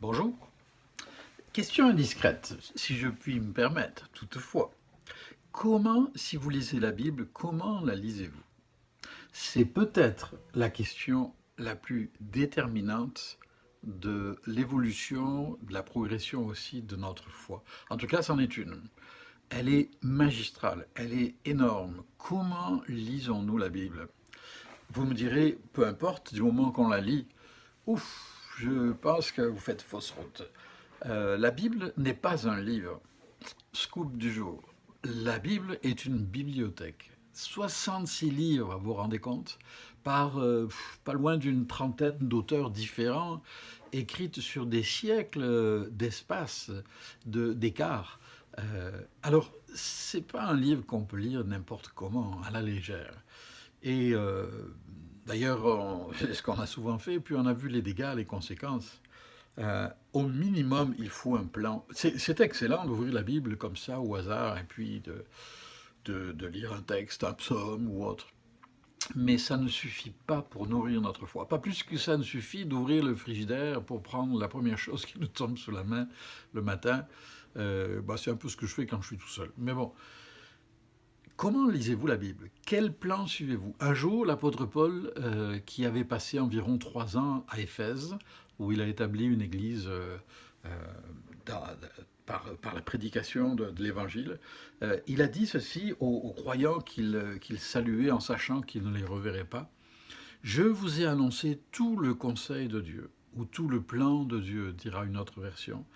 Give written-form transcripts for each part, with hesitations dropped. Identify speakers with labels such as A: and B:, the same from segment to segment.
A: Bonjour. Question indiscrète, si je puis me permettre, toutefois. Comment, si vous lisez la Bible, comment la lisez-vous? C'est peut-être la question la plus déterminante de l'évolution, de la progression aussi de notre foi. En tout cas, c'en est une. Elle est magistrale, elle est énorme. Comment lisons-nous la Bible? Vous me direz, peu importe, du moment qu'on la lit, ouf, je pense que vous faites fausse route. La Bible n'est pas un livre. Scoop du jour. La Bible est une bibliothèque. 66 livres, vous vous rendez compte, par pas loin d'une trentaine d'auteurs différents, écrites sur des siècles d'espace, d'écart. Alors, c'est pas un livre qu'on peut lire n'importe comment, à la légère. Et d'ailleurs, c'est ce qu'on a souvent fait, puis on a vu les dégâts, les conséquences. Au minimum, il faut un plan. C'est excellent d'ouvrir la Bible comme ça au hasard et puis de lire un texte, un psaume ou autre. Mais ça ne suffit pas pour nourrir notre foi. Pas plus que ça ne suffit d'ouvrir le frigidaire pour prendre la première chose qui nous tombe sous la main le matin. C'est un peu ce que je fais quand je suis tout seul. Mais bon, comment lisez-vous la Bible? Quel plan suivez-vous? Un jour, l'apôtre Paul, qui avait passé environ 3 ans à Éphèse, où il a établi une église euh, dans- par la prédication de l'Évangile, il a dit ceci aux croyants qu'il saluait en sachant qu'il ne les reverrait pas. Je vous ai annoncé tout le conseil de Dieu, ou tout le plan de Dieu, dira une autre version,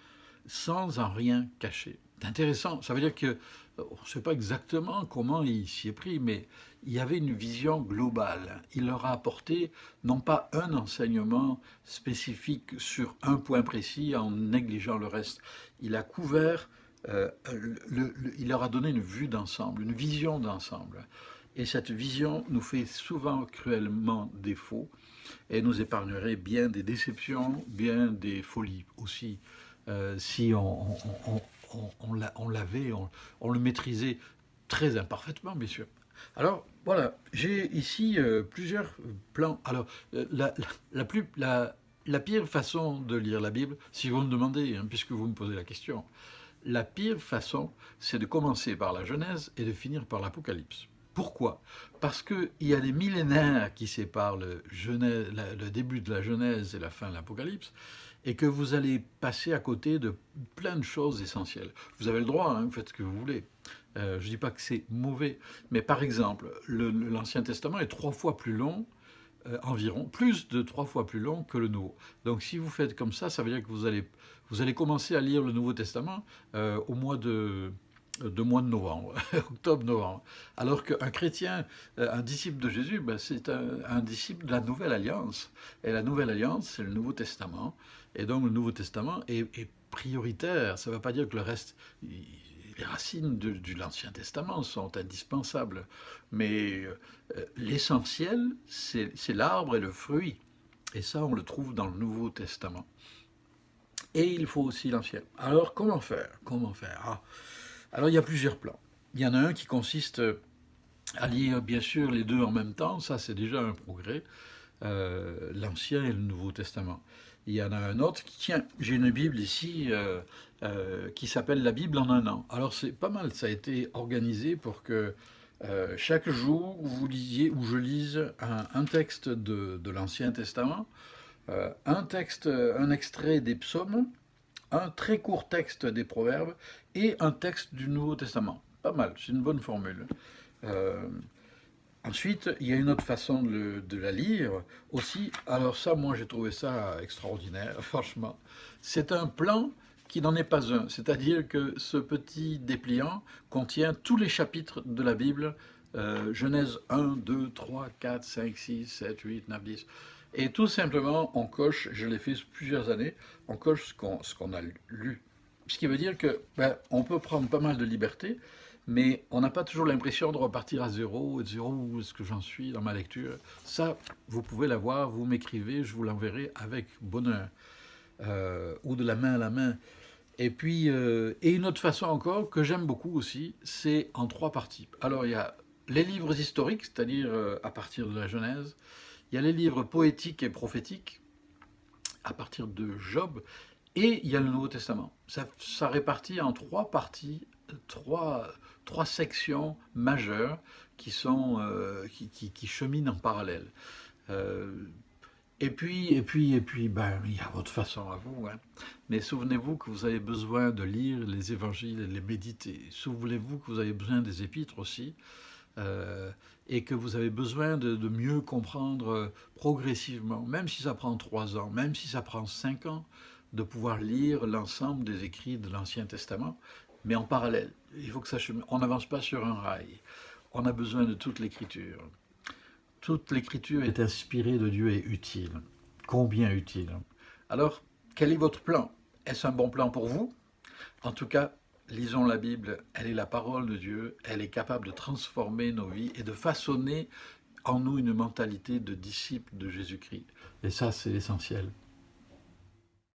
A: sans en rien cacher. C'est intéressant, ça veut dire que on ne sait pas exactement comment il s'y est pris, mais il y avait une vision globale. Il leur a apporté non pas un enseignement spécifique sur un point précis en négligeant le reste. Il a couvert, il leur a donné une vue d'ensemble, une vision d'ensemble. Et cette vision nous fait souvent cruellement défaut et nous épargnerait bien des déceptions, bien des folies aussi, si on l'avait, on le maîtrisait très imparfaitement, bien sûr. Alors, voilà, j'ai ici plusieurs plans. Alors, la pire façon de lire la Bible, si vous me demandez, hein, puisque vous me posez la question, la pire façon, c'est de commencer par la Genèse et de finir par l'Apocalypse. Pourquoi? Parce qu'il y a des millénaires qui séparent le début de la Genèse et la fin de l'Apocalypse, et que vous allez passer à côté de plein de choses essentielles. Vous avez le droit, hein, vous faites ce que vous voulez. Je ne dis pas que c'est mauvais, mais par exemple, l'Ancien Testament est 3 fois plus long, environ, plus de 3 fois plus long que le Nouveau. Donc si vous faites comme ça veut dire que vous allez commencer à lire le Nouveau Testament au mois de novembre, octobre-novembre. Alors qu'un chrétien, un disciple de Jésus, c'est un disciple de la Nouvelle Alliance. Et la Nouvelle Alliance, c'est le Nouveau Testament. Et donc le Nouveau Testament est prioritaire. Ça ne veut pas dire que le reste, les racines de l'Ancien Testament sont indispensables. Mais l'essentiel, c'est l'arbre et le fruit. Et ça, on le trouve dans le Nouveau Testament. Et il faut aussi l'Ancien. Alors, comment faire? Comment faire? Alors, il y a plusieurs plans. Il y en a un qui consiste à lire, bien sûr, les deux en même temps. Ça, c'est déjà un progrès. L'Ancien et le Nouveau Testament. Il y en a un autre qui, tiens, j'ai une Bible ici qui s'appelle La Bible en un an. Alors c'est pas mal, ça a été organisé pour que chaque jour vous lisiez ou je lise un texte de l'Ancien Testament, un extrait des psaumes, un très court texte des proverbes et un texte du Nouveau Testament. Pas mal, c'est une bonne formule. Euh, Ensuite, il y a une autre façon de la lire aussi. Alors ça, moi, j'ai trouvé ça extraordinaire, franchement. C'est un plan qui n'en est pas un. C'est-à-dire que ce petit dépliant contient tous les chapitres de la Bible, Genèse 1, 2, 3, 4, 5, 6, 7, 8, 9, 10. Et tout simplement, on coche, je l'ai fait plusieurs années, on coche ce qu'on a lu. Ce qui veut dire que on peut prendre pas mal de liberté, mais on n'a pas toujours l'impression de repartir à zéro, et de zéro où est-ce que j'en suis dans ma lecture. Ça, vous pouvez l'avoir, vous m'écrivez, je vous l'enverrai avec bonheur, ou de la main à la main. Et puis, et une autre façon encore que j'aime beaucoup aussi, c'est en 3 parties. Alors il y a les livres historiques, c'est-à-dire à partir de la Genèse. Il y a les livres poétiques et prophétiques à partir de Job. Et il y a le Nouveau Testament. Ça répartit en trois parties, trois sections majeures qui cheminent en parallèle. Euh, et puis, ben, il y a votre façon à vous, hein. Mais souvenez-vous que vous avez besoin de lire les évangiles et de les méditer. Souvenez-vous que vous avez besoin des épîtres aussi, euh, et que vous avez besoin de mieux comprendre progressivement, même si ça prend 3 ans, même si ça prend 5 ans, de pouvoir lire l'ensemble des écrits de l'Ancien Testament, mais en parallèle. Il faut que ça chemine. On n'avance pas sur un rail. On a besoin de toute l'écriture. Toute l'écriture est inspirée de Dieu et utile. Combien utile. Alors, quel est votre plan? Est-ce un bon plan pour vous? En tout cas, lisons la Bible, elle est la parole de Dieu, elle est capable de transformer nos vies et de façonner en nous une mentalité de disciples de Jésus-Christ. Et ça, c'est l'essentiel.